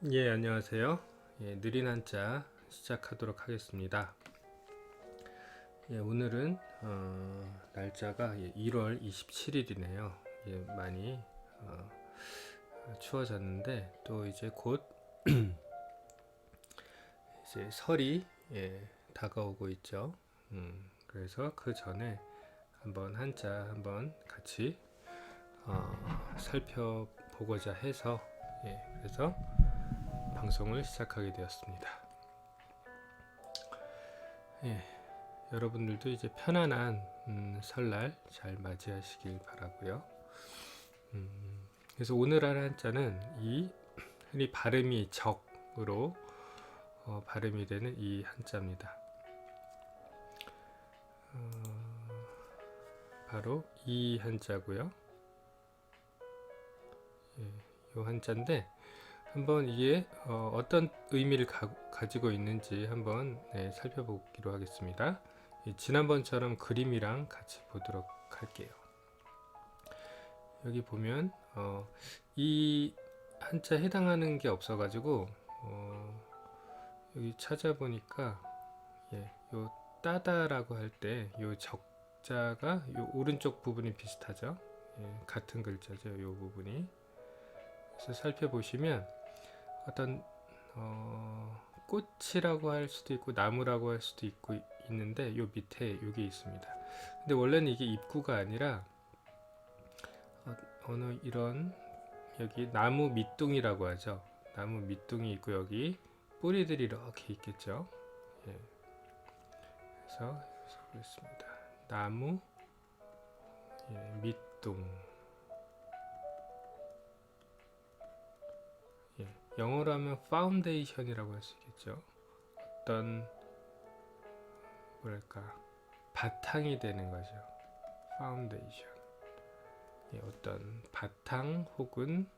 예, 안녕하세요. 예, 느린 한자 시작하도록 하겠습니다. 예, 오늘은 날짜가 1월 27일이네요. 예, 많이 추워졌는데 또 이제 곧 이제 설이 다가오고 있죠. 그래서 그 전에 한번 한자 한번 같이 살펴보고자 해서 그래서 방송을 시작하게 되었습니다. 예, 여러분들도 이제 편안한 설날 잘 맞이하시길 바라고요. 그래서 오늘 할 한자는 이 흔히 발음이 적으로 발음이 되는 이 한자입니다. 바로 이 한자고요. 예, 이 한자인데 한번 이게 어떤 의미를 가지고 있는지 한번 살펴보기로 하겠습니다. 지난번처럼 그림이랑 같이 보도록 할게요. 여기 보면 이 한자 해당하는 게 없어가지고 여기 찾아보니까 요 따다라고 할 때 요 적자가 요 오른쪽 부분이 비슷하죠. 같은 글자죠. 요 부분이. 그래서 살펴보시면 어떤 꽃이라고 할 수도 있고 나무라고 할 수도 있고 있는데 요 밑에 요게 있습니다. 근데 원래는 이게 입구가 아니라 어느 이런 여기 나무 밑둥이라고 하죠. 나무 밑둥이 있고 여기 뿌리들이 이렇게 있겠죠. 그래서 보겠습니다. 나무 밑둥. 영어로 하면 파운데이션이라고 할 수 있겠죠. 어떤 뭐랄까 바탕이 되는 거죠. 파운데이션. 어떤 바탕 혹은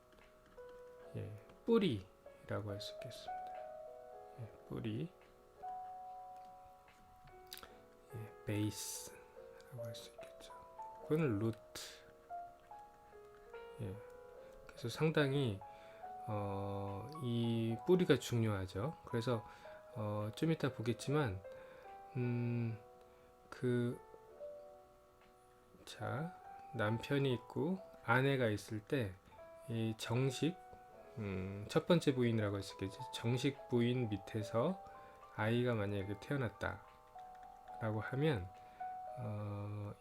뿌리라고 할 수 있겠습니다. 뿌리, 베이스라고 할 수 있겠죠. 그건 루트. 그래서 상당히 이 뿌리가 중요하죠. 그래서 좀 이따 보겠지만 자 남편이 있고 아내가 있을 때 이 정식 첫 번째 부인이라고 할 수 있겠지. 정식 부인 밑에서 아이가 만약에 태어났다 라고 하면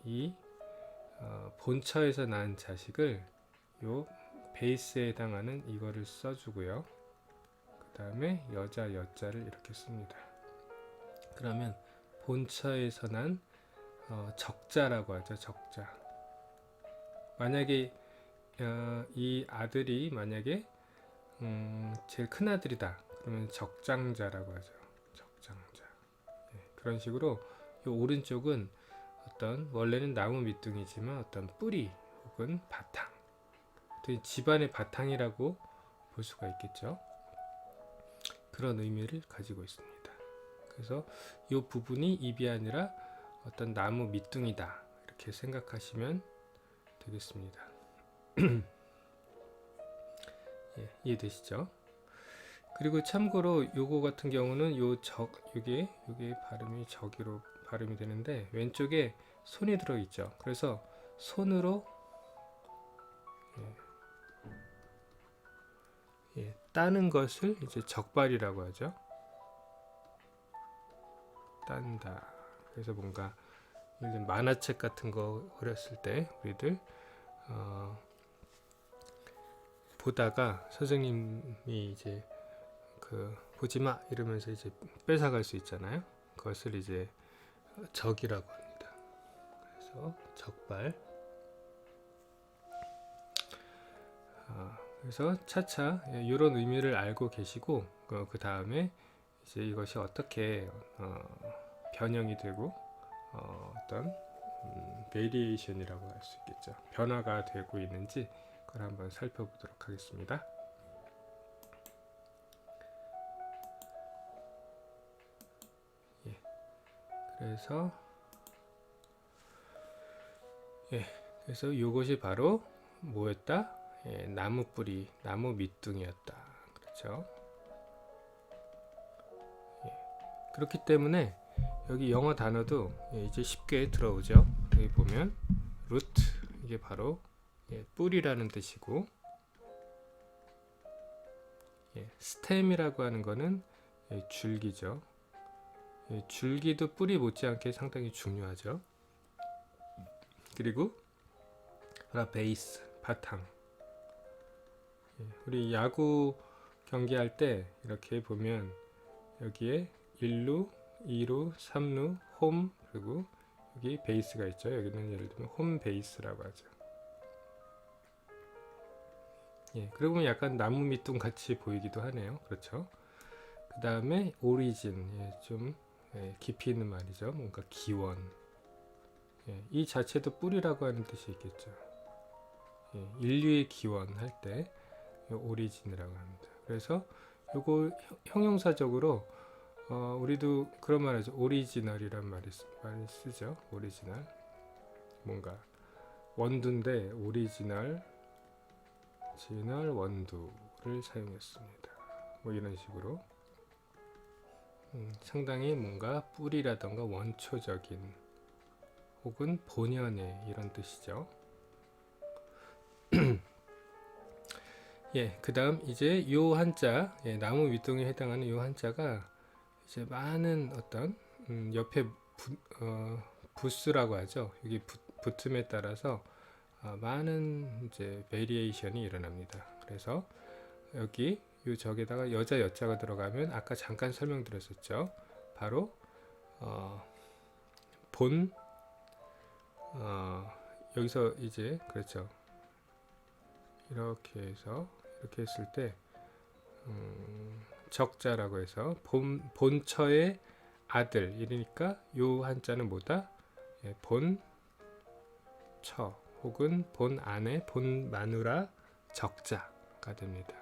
이 본처에서 낳은 자식을 요 베이스에 해당하는 이거를 써주고요. 그 다음에 여자 여자를 이렇게 씁니다. 그러면 본처에서 난 적자라고 하죠. 적자. 만약에 이 아들이 만약에 제일 큰 아들이다. 그러면 적장자라고 하죠. 적장자. 그런 식으로 이 오른쪽은 어떤 원래는 나무 밑둥이지만 어떤 뿌리 혹은 바탕. 집안의 바탕이라고 볼 수가 있겠죠. 그런 의미를 가지고 있습니다. 그래서 이 부분이 입이 아니라 어떤 나무 밑둥이다. 이렇게 생각하시면 되겠습니다. 이해되시죠? 그리고 참고로 요거 같은 경우는 요게 발음이 적이로 발음이 되는데 왼쪽에 손이 들어 있죠. 그래서 손으로 따는 것을 이제 적발이라고 하죠. 딴다. 그래서 뭔가 만화책 같은 거 어렸을 때 우리들 보다가 선생님이 이제 보지마 이러면서 이제 뺏어갈 수 있잖아요. 그것을 이제 적이라고 합니다. 그래서 적발. 그래서 차차 이런 의미를 알고 계시고 그 다음에 이제 이것이 어떻게 변형이 되고 어떤 베리에이션이라고 할 수 있겠죠. 변화가 되고 있는지 그걸 한번 살펴보도록 하겠습니다. 그래서 이것이 바로 뭐였다? 나무 뿌리, 나무 밑둥이었다. 그렇죠? 그렇기 때문에 여기 영어 단어도 이제 쉽게 들어오죠. 여기 보면 root, 이게 바로 뿌리라는 뜻이고, stem이라고 하는 거는 줄기죠. 줄기도 뿌리 못지않게 상당히 중요하죠. 그리고 베이스, 바탕. 우리 야구 경기할 때 이렇게 보면 여기에 1루, 2루, 3루, 홈, 그리고 여기 베이스가 있죠. 여기는 예를 들면 홈 베이스라고 하죠. 그러고 보면 약간 나무 밑둥 같이 보이기도 하네요. 그렇죠. 그 다음에 오리진, 좀 깊이 있는 말이죠. 뭔가 기원. 이 자체도 뿌리라고 하는 뜻이 있겠죠. 인류의 기원 할 때 오리진이라고 합니다. 그래서 요거 형용사적으로 우리도 그런 말 하죠. 오리지널이란 말을 쓰죠. 오리지널. 뭔가 원두인데 오리지널 원두를 사용했습니다. 뭐 이런 식으로 상당히 뭔가 뿌리라던가 원초적인 혹은 본연의 이런 뜻이죠. 그 다음 이제 요 한자, 나무 밑둥에 해당하는 요 한자가 이제 많은 어떤 옆에 부스라고 하죠. 여기 붙음에 따라서 많은 이제 베리에이션이 일어납니다. 그래서 여기 요 적에다가 여자 여자가 들어가면 아까 잠깐 설명드렸었죠. 바로 본 여기서 이제 그렇죠. 이렇게 해서 이렇게 했을 때 적자라고 해서 본처의 아들 이러니까 요 한자는 뭐다? 본처 혹은 본 아내, 본 마누라 적자가 됩니다.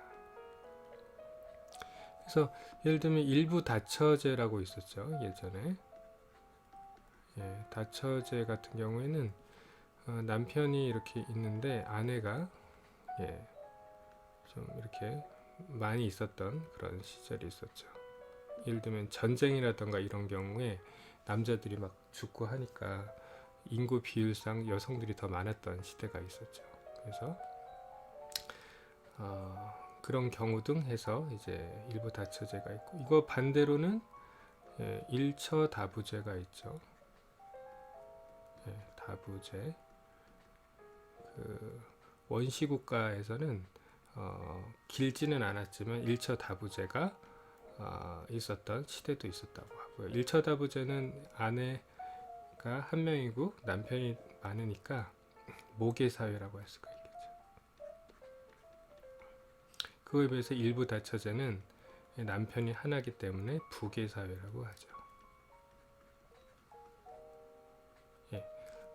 그래서 예를 들면 일부 다처제라고 있었죠. 예전에 다처제 같은 경우에는 남편이 이렇게 있는데 아내가 좀 이렇게 많이 있었던 그런 시절이 있었죠. 예를 들면 전쟁이라던가 이런 경우에 남자들이 막 죽고 하니까 인구 비율상 여성들이 더 많았던 시대가 있었죠. 그래서 그런 경우 등 해서 이제 일부 다처제가 있고, 이거 반대로는 일처다부제가 있죠. 다부제. 그 원시국가에서는 길지는 않았지만 일처다부제가 있었던 시대도 있었다고 하고요. 일처다부제는 아내가 한 명이고 남편이 많으니까 모계사회라고 할 수가 있겠죠. 그거에 비해서 일부 다처제는 남편이 하나이기 때문에 부계사회라고 하죠.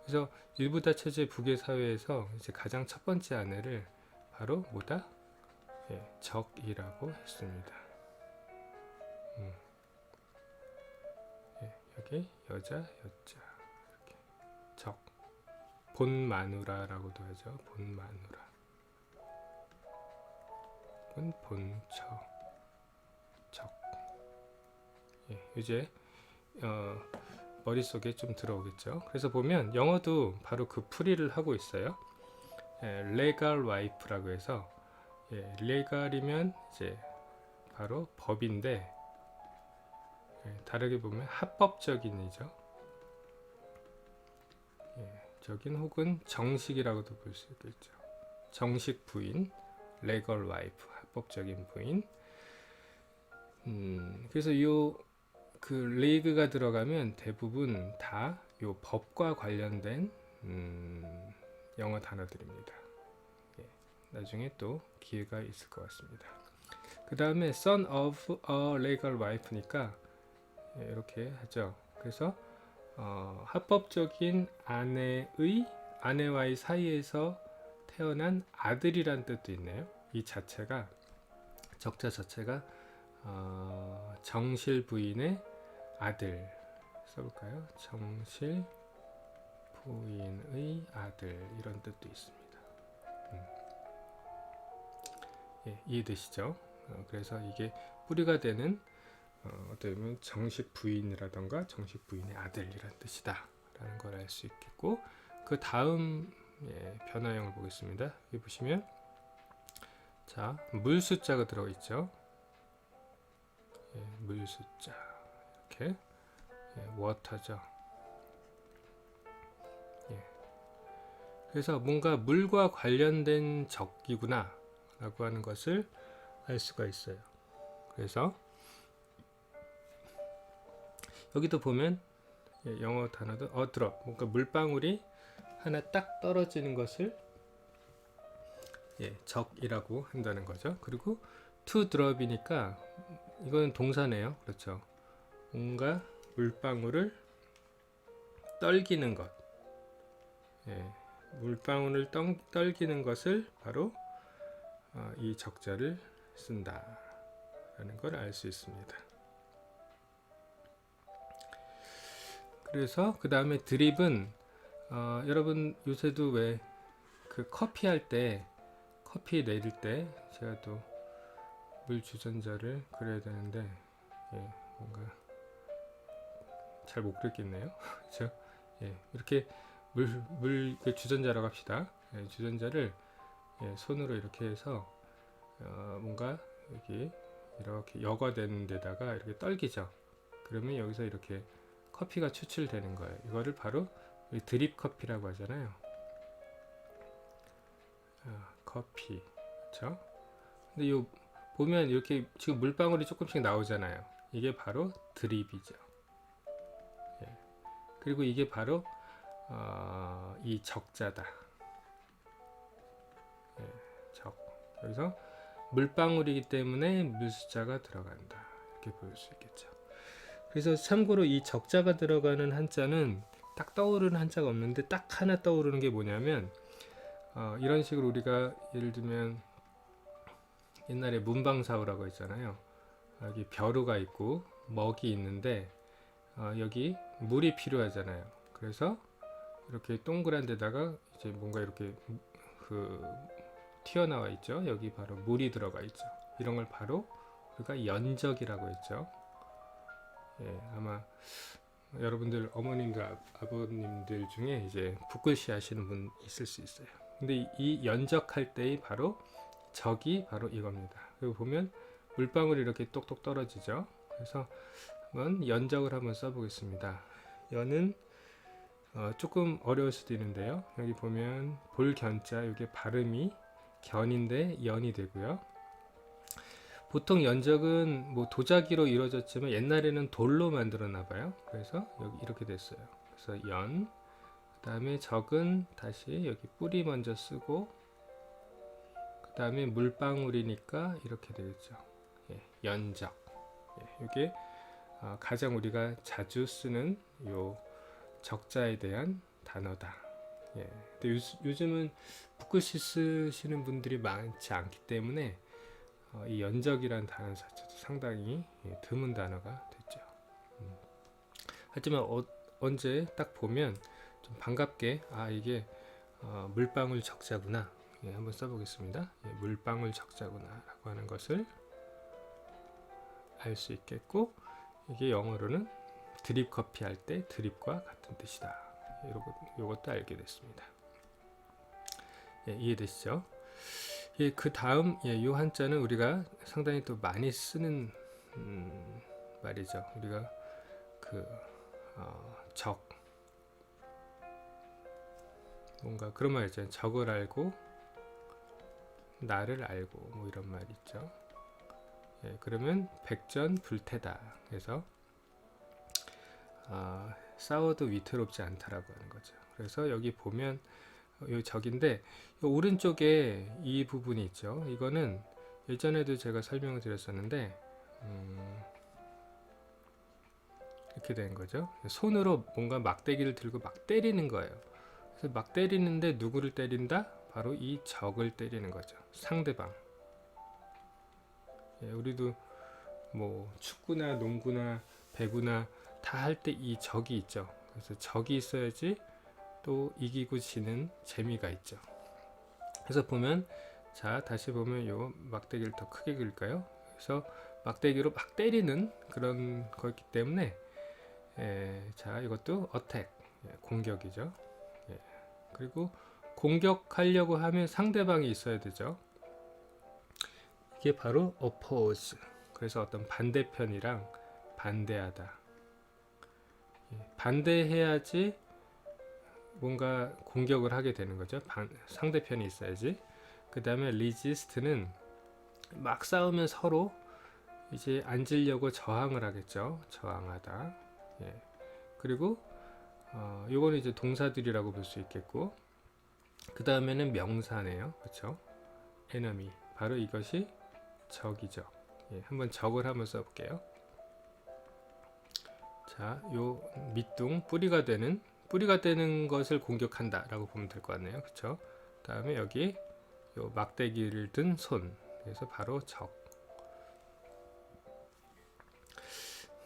그래서 일부 다처제 부계사회에서 이제 가장 첫 번째 아내를 바로 뭐다? 적이라고 했습니다. 여기 여자, 여자 이렇게 적, 본마누라라고도 하죠. 본마누라, 본처, 적. 이제 머릿속에 좀 들어오겠죠. 그래서 보면 영어도 바로 그 풀이를 하고 있어요. legal wife라고 해서 legal이면 이제 바로 법인데 다르게 보면 합법적인이죠. 적인 혹은 정식이라고도 볼 수 있겠죠. 정식 부인, legal wife, 합법적인 부인. 그래서 그 legal가 들어가면 대부분 다 요 법과 관련된 영어 단어들입니다. 나중에 또 기회가 있을 것 같습니다. 그 다음에 son of a legal wife니까 이렇게 하죠. 그래서 합법적인 아내와의 사이에서 태어난 아들이란 뜻도 있네요. 이 자체가 적자 자체가 정실 부인의 아들 써볼까요? 정실 부인의 아들 이런 뜻도 있습니다. 이해되시죠? 그래서 이게 뿌리가 되는 어떻게 보면 정식 부인이라던가 정식 부인의 아들이란 뜻이다 라는 걸 알 수 있겠고, 그 다음 변화형을 보겠습니다. 여기 보시면 자, 물 숫자가 들어가 있죠. 물 숫자 이렇게 워터죠. 그래서 뭔가 물과 관련된 적이구나 라고 하는 것을 알 수가 있어요. 그래서 여기도 보면 영어 단어도 drop, 뭔가 물방울이 하나 딱 떨어지는 것을 적이라고 한다는 거죠. 그리고 to drop이니까 이건 동사네요. 그렇죠. 뭔가 물방울을 떨기는 것, 물방울을 떨기는 것을 바로 이 적자를 쓴다라는 걸 알 수 있습니다. 그래서 그 다음에 드립은 여러분 요새도 왜 그 커피 할 때, 커피 내릴 때 제가 또 물 주전자를 그려야 되는데 뭔가 잘 못 그렸겠네요. 그렇죠? 이렇게 물 주전자라고 합시다. 주전자를 손으로 이렇게 해서 뭔가 여기 이렇게 여과되는 데다가 이렇게 떨기죠. 그러면 여기서 이렇게 커피가 추출되는 거예요. 이거를 바로 드립 커피라고 하잖아요. 커피, 그렇죠? 근데 요 보면 이렇게 지금 물방울이 조금씩 나오잖아요. 이게 바로 드립이죠. 그리고 이게 바로 이 적자다. 적. 여기서 물방울이기 때문에 물 숫자가 들어간다. 이렇게 볼 수 있겠죠. 그래서 참고로 이 적자가 들어가는 한자는 딱 떠오르는 한자가 없는데 딱 하나 떠오르는 게 뭐냐면 이런 식으로 우리가 예를 들면 옛날에 문방사우라고 했잖아요. 여기 벼루가 있고 먹이 있는데 여기 물이 필요하잖아요. 그래서 이렇게 동그란 데다가 이제 뭔가 이렇게 튀어나와 있죠. 여기 바로 물이 들어가 있죠. 이런 걸 바로 우리가 연적이라고 했죠. 아마 여러분들 어머님들 아버님들 중에 이제 붓글씨 하시는 분 있을 수 있어요. 근데 이 연적할 때의 바로 적이 바로 이겁니다. 그리고 보면 물방울이 이렇게 똑똑 떨어지죠. 그래서 한번 연적을 한번 써보겠습니다. 연은 조금 어려울 수도 있는데요. 여기 보면 볼견자, 이게 발음이 견인데 연이 되고요. 보통 연적은 뭐 도자기로 이루어졌지만 옛날에는 돌로 만들었나 봐요. 그래서 여기 이렇게 됐어요. 그래서 연, 그 다음에 적은 다시 여기 뿌리 먼저 쓰고, 그 다음에 물방울이니까 이렇게 되겠죠. 연적. 이게 가장 우리가 자주 쓰는 요 적자에 대한 단어다. 근데 요즘은 붓글씨 쓰시는 분들이 많지 않기 때문에 이 연적이라는 단어 자체도 상당히 드문 단어가 됐죠. 하지만 언제 딱 보면 좀 반갑게 이게 물방울 적자구나, 한번 써보겠습니다. 물방울 적자구나 라고 하는 것을 알 수 있겠고, 이게 영어로는 드립 커피 할 때 드립과 같은 뜻이다. 요것도 알게 됐습니다. 이해되시죠? 그 다음 요 한자는 우리가 상당히 또 많이 쓰는 말이죠. 우리가 적, 뭔가 그런 말 있잖아요. 적을 알고 나를 알고 뭐 이런 말 있죠. 그러면 백전불태다. 그래서 싸워도 위태롭지 않다라고 하는 거죠. 그래서 여기 보면 이 적인데 이 오른쪽에 이 부분이 있죠. 이거는 예전에도 제가 설명을 드렸었는데 이렇게 된 거죠. 손으로 뭔가 막대기를 들고 막 때리는 거예요. 그래서 막 때리는데 누구를 때린다? 바로 이 적을 때리는 거죠. 상대방. 우리도 뭐 축구나 농구나 배구나 다 할 때 이 적이 있죠. 그래서 적이 있어야지 또 이기고 지는 재미가 있죠. 그래서 보면, 자 다시 보면 요 막대기를 더 크게 그릴까요? 그래서 막대기로 막 때리는 그런 거기 때문에 자 이것도 attack, 공격이죠. 그리고 공격하려고 하면 상대방이 있어야 되죠. 이게 바로 oppose. 그래서 어떤 반대편이랑 반대하다. 반대해야지 뭔가 공격을 하게 되는 거죠. 상대편이 있어야지. 그 다음에 resist는 막 싸우면 서로 이제 앉으려고 저항을 하겠죠. 저항하다. 그리고 요거는 이제 동사들이라고 볼 수 있겠고, 그 다음에는 명사네요. 그렇죠? enemy. 바로 이것이 적이죠. 한번 적을 한번 써볼게요. 자, 요 밑둥 뿌리가 되는 것을 공격한다 라고 보면 될 것 같네요. 그쵸? 그 다음에 여기 요 막대기를 든 손, 그래서 바로 적.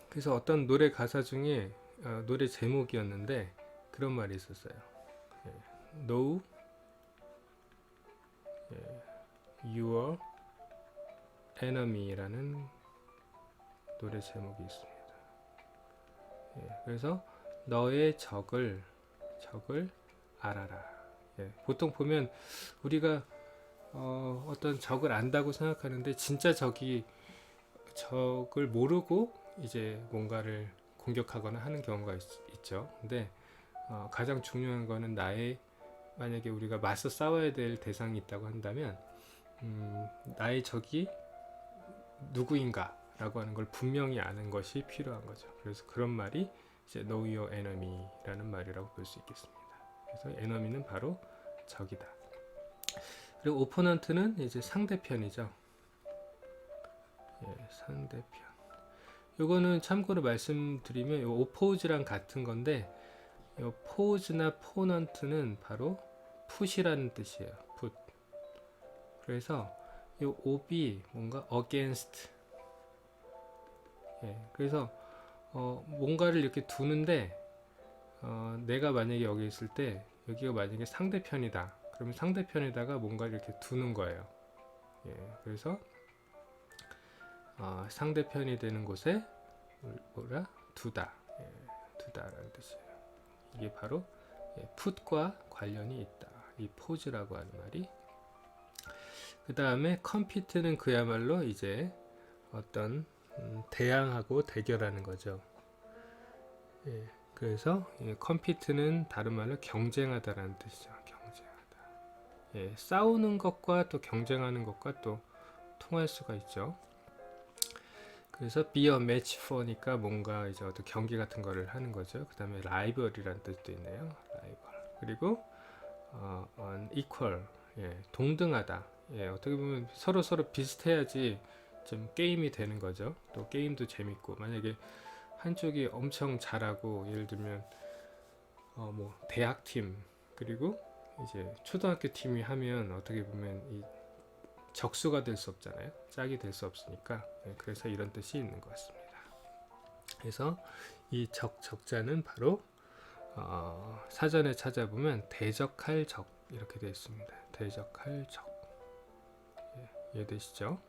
그래서 어떤 노래 가사 중에 노래 제목이었는데 그런 말이 있었어요. Know your enemy라는 노래 제목이 있습니다. 그래서 너의 적을 알아라. 보통 보면 우리가 어떤 적을 안다고 생각하는데 진짜 적을 모르고 이제 뭔가를 공격하거나 하는 경우가 있죠. 근데 가장 중요한 거는 만약에 우리가 맞서 싸워야 될 대상이 있다고 한다면 나의 적이 누구인가 라고 하는 걸 분명히 아는 것이 필요한 거죠. 그래서 그런 말이 이제 know your enemy 라는 말이라고 볼 수 있겠습니다. 그래서 enemy는 바로 적이다. 그리고 opponent는 이제 상대편이죠. 상대편. 요거는 참고로 말씀드리면 요 oppose랑 같은 건데 요 oppose나 opponent는 바로 put이라는 뜻이에요. put. 그래서 요 op이 뭔가 against. 그래서 뭔가를 이렇게 두는데 내가 만약에 여기 있을 때 여기가 만약에 상대편이다. 그러면 상대편에다가 뭔가를 이렇게 두는 거예요. 그래서 상대편이 되는 곳에 두다. 두다라는 뜻이에요. 이게 바로 put과 관련이 있다. 이 pose라고 하는 말이. 그 다음에 compete는 그야말로 이제 어떤 대항하고 대결하는 거죠. 그래서 compete는 다른 말로 경쟁하다라는 뜻이죠. 경쟁하다. 싸우는 것과 또 경쟁하는 것과 또 통할 수가 있죠. 그래서 be a match for니까 뭔가 이제 어떤 경기 같은 거를 하는 거죠. 그 다음에 rival이라는 뜻도 있네요. rival. 그리고 equal, 동등하다. 어떻게 보면 서로 비슷해야지 좀 게임이 되는 거죠. 또 게임도 재밌고, 만약에 한쪽이 엄청 잘하고 예를 들면 뭐 대학팀 그리고 이제 초등학교 팀이 하면 어떻게 보면 이 적수가 될 수 없잖아요. 짝이 될 수 없으니까. 그래서 이런 뜻이 있는 것 같습니다. 그래서 이 적자는 바로 사전에 찾아보면 대적할 적 이렇게 되어 있습니다. 대적할 적. 이해되시죠?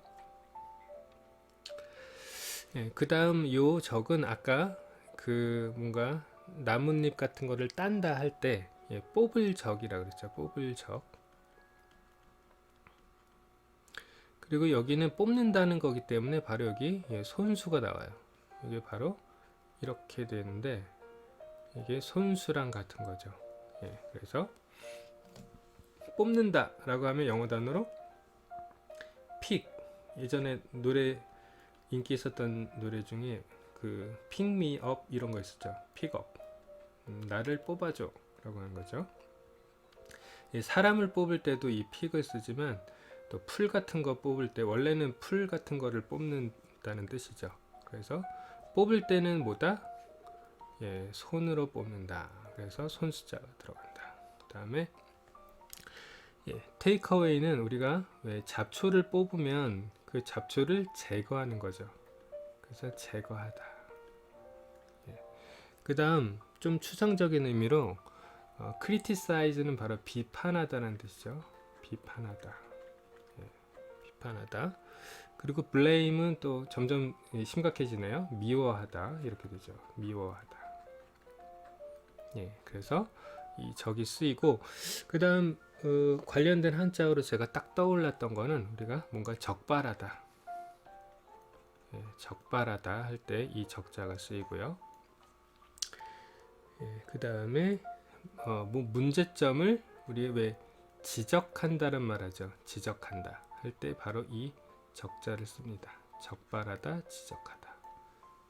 그 다음 요 적은 아까 그 뭔가 나뭇잎 같은 거를 딴다 할 때 뽑을 적이라고 그랬죠. 뽑을 적. 그리고 여기는 뽑는다는 거기 때문에 바로 여기 손수가 나와요. 이게 바로 이렇게 되는데 이게 손수랑 같은 거죠. 그래서 뽑는다 라고 하면 영어 단어로 pick. 예전에 인기 있었던 노래 중에 그 pick me up 이런 거 있었죠. pick up. 나를 뽑아줘 라고 하는 거죠. 사람을 뽑을 때도 이 pick을 쓰지만 또 풀 같은 거 뽑을 때 원래는 풀 같은 거를 뽑는다는 뜻이죠. 그래서 뽑을 때는 뭐다? 손으로 뽑는다. 그래서 손수자가 들어간다. 그 다음에 테이크어웨이는 우리가 왜 잡초를 뽑으면 그 잡초를 제거하는 거죠. 그래서 제거하다. 그 다음 좀 추상적인 의미로 criticize는 바로 비판하다는 뜻이죠. 비판하다. 비판하다. 그리고 blame은 또 점점 심각해지네요. 미워하다 이렇게 되죠. 미워하다. 예, 그래서 이 적이 쓰이고 그 다음 관련된 한자어로 제가 딱 떠올랐던 거는 우리가 뭔가 적발하다. 예, 적발하다 할 때 이 적자가 쓰이고요. 예, 그 다음에 뭐 문제점을 우리 왜 지적한다는 말하죠. 지적한다 할 때 바로 이 적자를 씁니다. 적발하다, 지적하다.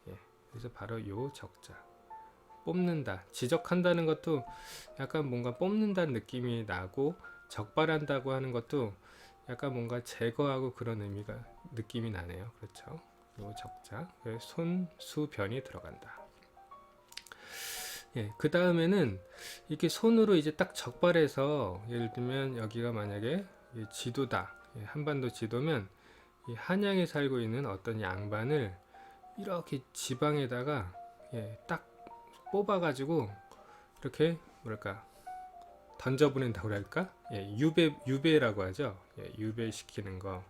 예, 그래서 바로 요 적자. 뽑는다, 지적한다는 것도 약간 뭔가 뽑는다는 느낌이 나고 적발한다고 하는 것도 약간 뭔가 제거하고 그런 의미가 느낌이 나네요. 그렇죠? 요 적자, 손수변이 들어간다. 예, 그 다음에는 이렇게 손으로 이제 딱 적발해서 예를 들면 여기가 만약에 지도다, 예, 한반도 지도면 이 한양에 살고 있는 어떤 양반을 이렇게 지방에다가 예, 딱 뽑아가지고 이렇게 뭐랄까 던져보낸다고 할까? 예, 유배라고 하죠. 예, 유배시키는 거.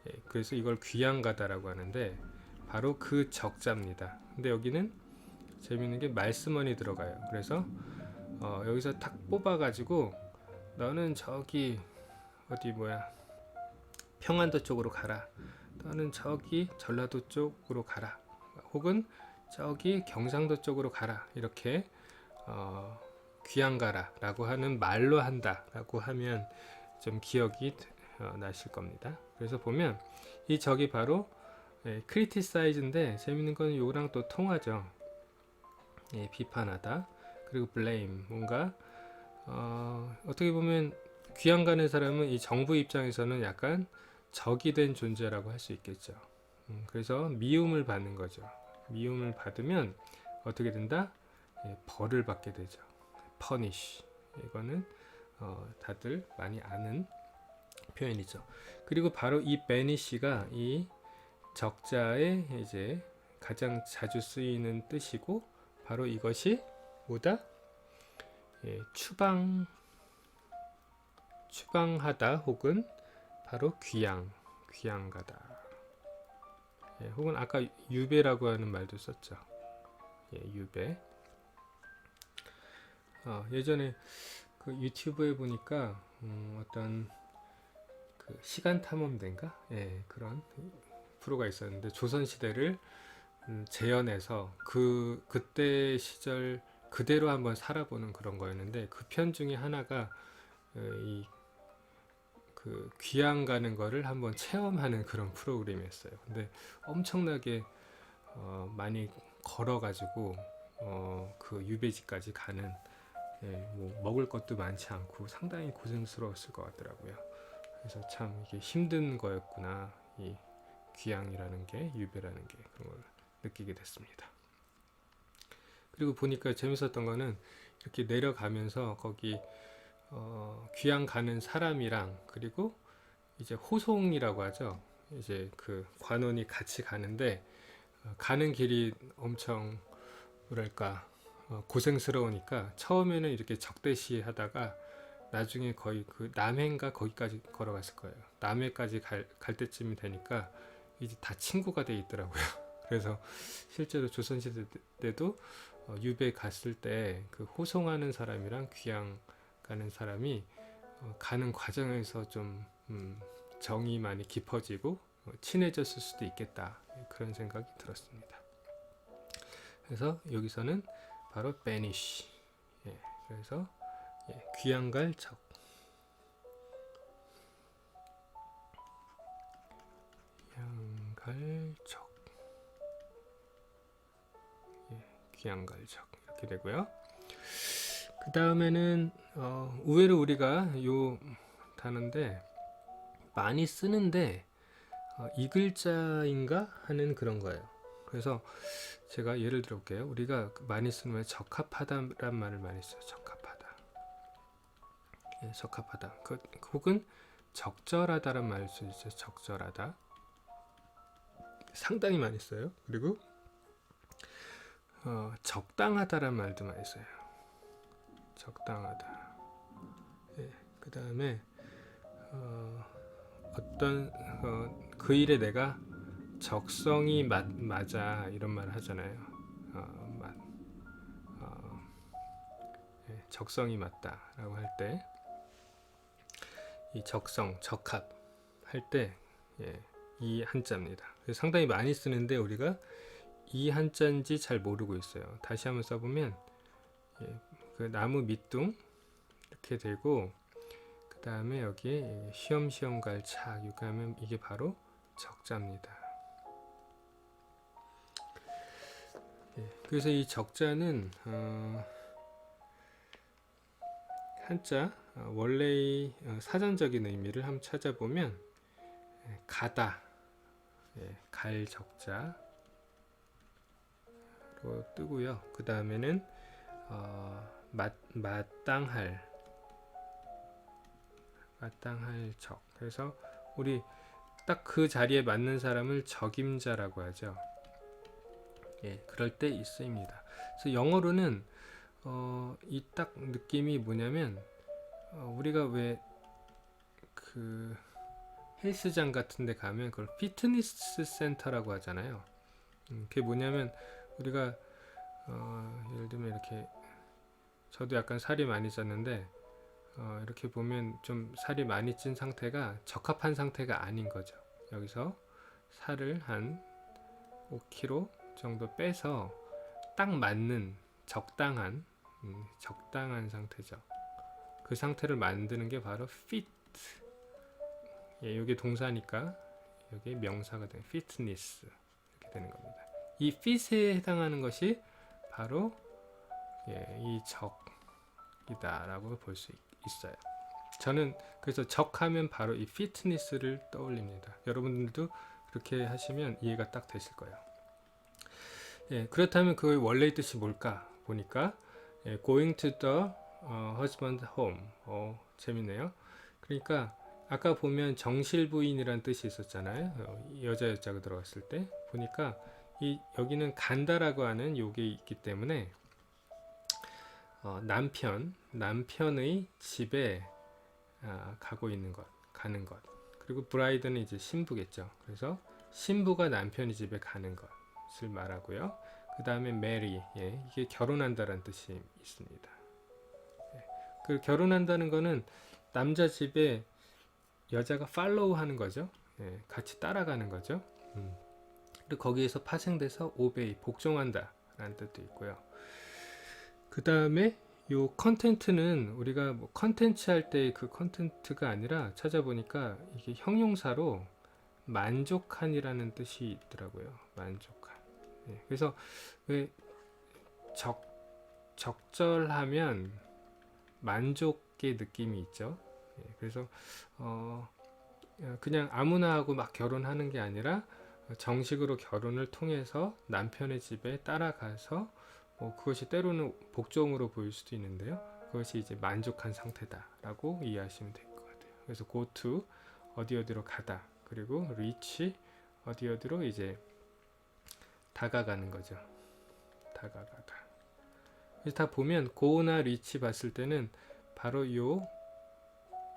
예, 그래서 이걸 귀양가다라고 하는데 바로 그 적자입니다. 근데 여기는 재밌는 게 말씀원이 들어가요. 그래서 여기서 탁 뽑아가지고 너는 저기 어디 뭐야 평안도 쪽으로 가라. 너는 저기 전라도 쪽으로 가라. 혹은 저기 경상도 쪽으로 가라. 이렇게 귀양 가라 라고 하는 말로 한다 라고 하면 좀 기억이 나실 겁니다. 그래서 보면 이 적이 바로 criticize인데 재밌는 건 요랑 또 통하죠. 예, 비판하다. 그리고 blame, 뭔가 어떻게 보면 귀양 가는 사람은 이 정부 입장에서는 약간 적이 된 존재라고 할 수 있겠죠. 그래서 미움을 받는 거죠. 미움을 받으면 어떻게 된다? 예, 벌을 받게 되죠. punish. 이거는 다들 많이 아는 표현이죠. 그리고 바로 이 banish가 이 적자의 이제 가장 자주 쓰이는 뜻이고 바로 이것이 뭐다? 예, 추방하다 혹은 바로 귀양가다. 예, 혹은 아까 유배라고 하는 말도 썼죠. 예, 유배. 예전에 그 유튜브에 보니까 어떤 그 시간 탐험대인가? 예, 그런 프로가 있었는데 조선 시대를 재현해서 그때 시절 그대로 한번 살아보는 그런 거였는데 그 편 중에 하나가 이 그 귀양 가는 거를 한번 체험하는 그런 프로그램이었어요. 근데 엄청나게 많이 걸어가지고 그 유배지까지 가는 예, 뭐 먹을 것도 많지 않고 상당히 고생스러웠을 것 같더라고요. 그래서 참 이게 힘든 거였구나. 이 귀양이라는 게 유배라는 게 그런 걸 느끼게 됐습니다. 그리고 보니까 재밌었던 거는 이렇게 내려가면서 거기 귀양 가는 사람이랑 그리고 이제 호송이라고 하죠. 이제 그 관원이 같이 가는데 가는 길이 엄청 뭐랄까 고생스러우니까 처음에는 이렇게 적대시 하다가 나중에 거의 그 남해인가 거기까지 걸어갔을 거예요. 남해까지 갈 때쯤이 되니까 이제 다 친구가 돼 있더라고요. 그래서 실제로 조선시대 때도 유배 갔을 때 그 호송하는 사람이랑 귀양 가는 사람이 가는 과정에서 좀 정이 많이 깊어지고 친해졌을 수도 있겠다 그런 생각이 들었습니다. 그래서 여기서는 바로 banish. 예, 그래서 예, 귀양갈 적. 귀양갈 적. 예, 귀양갈 적 이렇게 되고요. 그 다음에는 의외로 우리가 요 단어인데 많이 쓰는데 이 글자인가 하는 그런 거예요. 그래서 제가 예를 들어 볼게요. 우리가 많이 쓰는 말 적합하다라는 말을 많이 써요. 적합하다. 예, 적합하다. 혹은 적절하다라는 말을 쓰죠. 적절하다. 상당히 많이 써요. 그리고 적당하다라는 말도 많이 써요. 적당하다. 예, 그 다음에 어떤 그 일에 내가 적성이 맞아 이런 말을 하잖아요. 적성이 맞다라고 할 때 이 적성, 적합 할 때 이 한자입니다. 상당히 많이 쓰는데 우리가 이 한자인지 잘 모르고 있어요. 다시 한번 써보면 그 나무 밑둥 이렇게 되고 그 다음에 여기에 쉬엄쉬엄 갈착 이렇게 하면 이게 바로 적자입니다. 그래서 이 적자는 한자 원래의 사전적인 의미를 한번 찾아보면 가다, 갈 적자로 뜨고요. 그 다음에는 마땅할 적. 그래서 우리 딱 그 자리에 맞는 사람을 적임자라고 하죠. 그럴 때 쓰입니다. 그래서 영어로는 이 딱 느낌이 뭐냐면 우리가 왜 그 헬스장 같은 데 가면 그걸 피트니스 센터라고 하잖아요. 그게 뭐냐면 우리가 예를 들면 이렇게 저도 약간 살이 많이 쪘는데 이렇게 보면 좀 살이 많이 찐 상태가 적합한 상태가 아닌 거죠. 여기서 살을 한 5kg 정도 빼서 딱 맞는 적당한 상태죠. 그 상태를 만드는 게 바로 fit. 이게 동사니까 여기 명사가 되는 fitness 이렇게 되는 겁니다. 이 fit에 해당하는 것이 바로 이 적이다라고 볼 수 있어요. 저는 그래서 적하면 바로 이 fitness를 떠올립니다. 여러분들도 그렇게 하시면 이해가 딱 되실 거예요. 그렇다면 그 원래의 뜻이 뭘까 보니까 going to the husband home. 재밌네요. 그러니까 아까 보면 정실부인이란 뜻이 있었잖아요. 여자가 들어갔을 때 보니까 여기는 간다라고 하는 요게 있기 때문에 남편의 집에 가고 있는 것, 가는 것. 그리고 브라이드는 이제 신부겠죠. 그래서 신부가 남편의 집에 가는 것을 말하고요. 그 다음에 메리, 이게 결혼한다라는 뜻이 있습니다. 그 결혼한다는 거는 남자 집에 여자가 팔로우 하는 거죠. 같이 따라가는 거죠. 그리고 거기에서 파생돼서 오베이, 복종한다 라는 뜻도 있고요. 그 다음에 요 컨텐트는 우리가 뭐 컨텐츠 할 때 그 컨텐트가 아니라 찾아보니까 이게 형용사로 만족한이라는 뜻이 있더라고요. 만족한. 그래서 왜 적절하면 만족의 느낌이 있죠. 그래서 그냥 아무나 하고 막 결혼하는 게 아니라 정식으로 결혼을 통해서 남편의 집에 따라가서 그것이 때로는 복종으로 보일 수도 있는데요. 그것이 이제 만족한 상태다라고 이해하시면 될 것 같아요. 그래서 go to 어디로 가다, 그리고 reach 어디로 이제 다가가는 거죠. 다가가다. 그래서 다 보면 go나 reach 봤을 때는 바로 요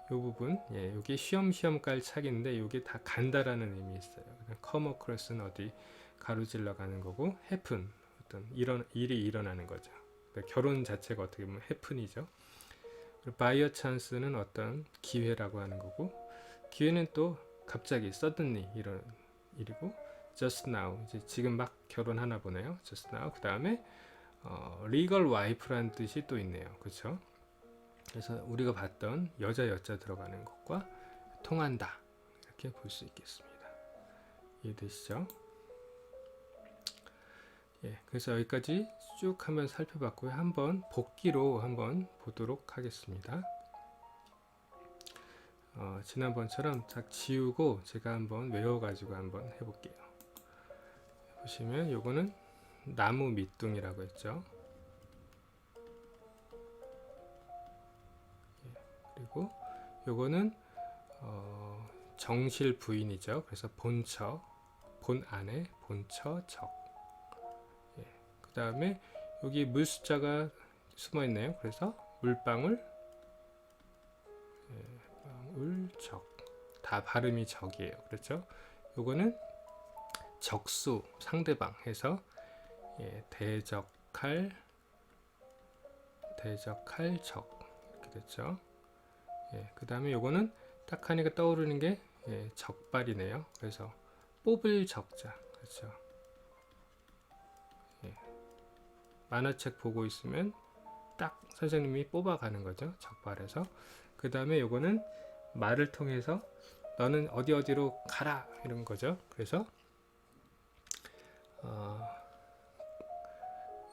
부분, 요게 쉬엄쉬엄 깔 착인데 요게 다 간다라는 의미 있어요. come across는 어디 가로질러 가는 거고, happen 어떤 일이 일어나는 거죠. 그러니까 결혼 자체가 어떻게 보면 happen이죠. by a chance는 어떤 기회라고 하는 거고, 기회는 또 갑자기 suddenly 이런 일이고, just now 이제 지금 막 결혼하나 보네요. just now. 그 다음에 legal wife라는 뜻이 또 있네요. 그렇죠? 그래서 우리가 봤던 여자 들어가는 것과 통한다 이렇게 볼 수 있겠습니다. 이해되시죠? 그래서 여기까지 쭉 한번 살펴봤고요. 한번 복기로 한번 보도록 하겠습니다. 지난번처럼 딱 지우고 제가 한번 외워가지고 한번 해볼게요. 보시면 요거는 나무 밑둥이라고 했죠. 그리고 요거는 정실 부인이죠. 그래서 본처, 본 안에 본처 적. 그 다음에 여기 물 숫자가 숨어 있네요. 그래서 물방울, 방울 적. 다 발음이 적이에요. 그렇죠? 요거는 적수 상대방 해서 예, 대적할 적 이렇게 됐죠. 예, 그 다음에 요거는 딱 하니까 떠오르는 게 예, 적발이네요. 그래서 뽑을 적자. 그렇죠. 예, 만화책 보고 있으면 딱 선생님이 뽑아가는 거죠. 적발해서. 그 다음에 요거는 말을 통해서 너는 어디 어디로 가라 이런 거죠. 그래서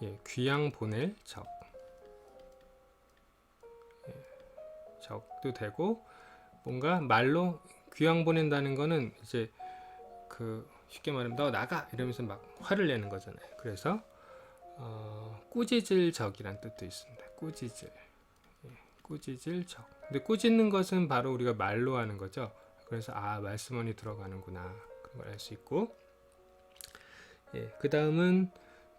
예, 귀양 보낼 적. 예, 적도 되고 뭔가 말로 귀양 보낸다는 거는 이제 그 쉽게 말하면 너 나가 이러면서 막 화를 내는 거잖아요. 그래서 꾸짖을 적이란 뜻도 있습니다. 꾸짖을. 예, 꾸짖을 적. 근데 꾸짖는 것은 바로 우리가 말로 하는 거죠. 그래서 말씀원이 들어가는구나 그런 걸 알 수 있고, 예, 그 다음은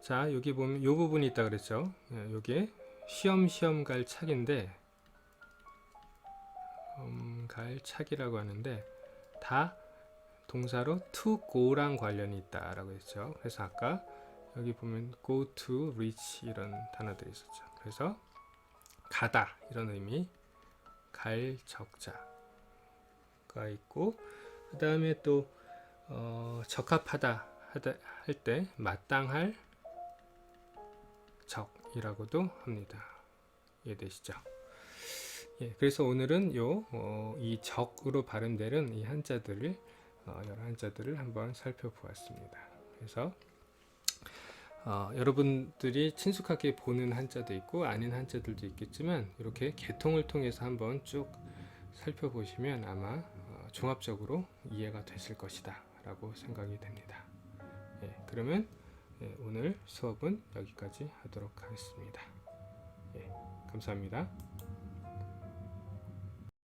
자 여기 보면 요 부분이 있다 그랬죠. 예, 요게 시험 갈 착인데 갈 착이라고 하는데 다 동사로 to go랑 관련이 있다라고 했죠. 그래서 아까 여기 보면 go to, reach 이런 단어들이 있었죠. 그래서 가다 이런 의미, 갈 적자가 있고, 그 다음에 또 적합하다 할 때 마땅할 적이라고도 합니다. 이해되시죠? 예, 그래서 오늘은 이 적으로 발음되는 이 한자들을 여러 한자들을 한번 살펴보았습니다. 그래서 여러분들이 친숙하게 보는 한자도 있고 아닌 한자들도 있겠지만 이렇게 개통을 통해서 한번 쭉 살펴보시면 아마 종합적으로 이해가 되실 것이다 라고 생각이 됩니다. 예, 그러면 오늘 수업은 여기까지 하도록 하겠습니다. 예, 감사합니다.